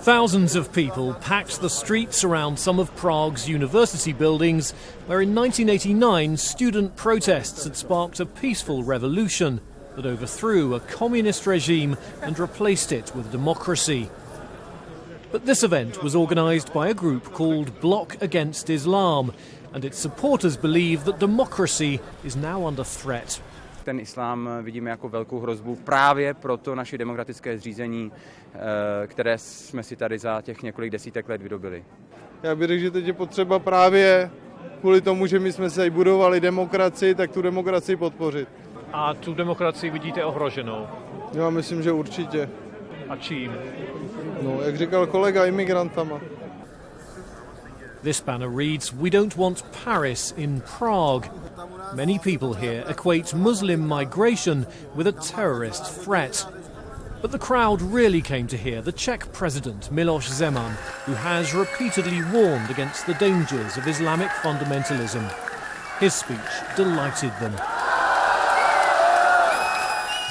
Thousands of people packed the streets around some of Prague's university buildings, where in 1989 student protests had sparked a peaceful revolution that overthrew a communist regime and replaced it with democracy. But this event was organised by a group called Bloc Against Islam, and its supporters believe that democracy is now under threat. Ten islám vidíme jako velkou hrozbu právě pro to naše demokratické zřízení, které jsme si tady za těch několik desítek let vydobili. Já bych řekl, že teď je potřeba právě kvůli tomu, že my jsme se budovali demokracii, tak tu demokracii podpořit. A tu demokracii vidíte ohroženou? Já myslím, že určitě. A čím? No, jak říkal kolega, imigrantama. This banner reads, "We don't want Paris in Prague." Many people here equate Muslim migration with a terrorist threat. But the crowd really came to hear the Czech President Milos Zeman, who has repeatedly warned against the dangers of Islamic fundamentalism. His speech delighted them.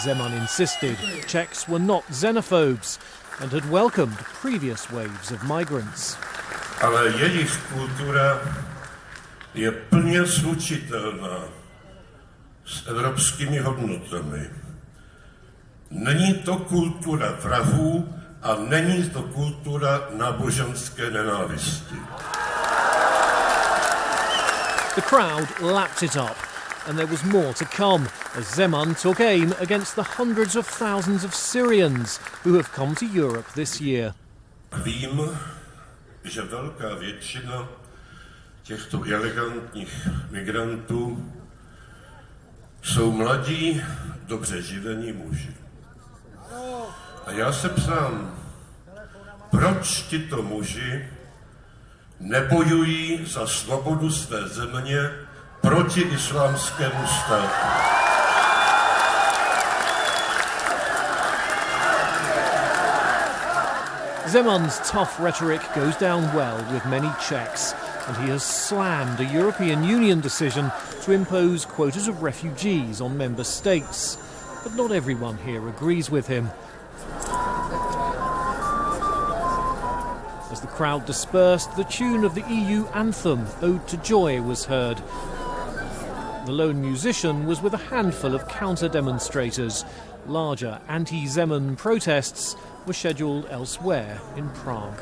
Zeman insisted Czechs were not xenophobes and had welcomed previous waves of migrants. Ale jejich kultura je plně slučitelná s evropskými hodnotami. Není to kultura vrahů a není to kultura náboženské nenávisti. The crowd lapped it up, and there was more to come as Zeman took aim against the hundreds of thousands of Syrians who have come to Europe this year. Vím, že velká většina těchto ilegantních migrantů jsou mladí, dobře živení muži. A já se ptám, proč tito muži nebojují za svobodu své země proti islámskému státu? Zeman's tough rhetoric goes down well with many Czechs, and he has slammed a European Union decision to impose quotas of refugees on member states. But not everyone here agrees with him. As the crowd dispersed, the tune of the EU anthem, Ode to Joy, was heard. The lone musician was with a handful of counter-demonstrators. Larger anti-Zeman protests were scheduled elsewhere in Prague.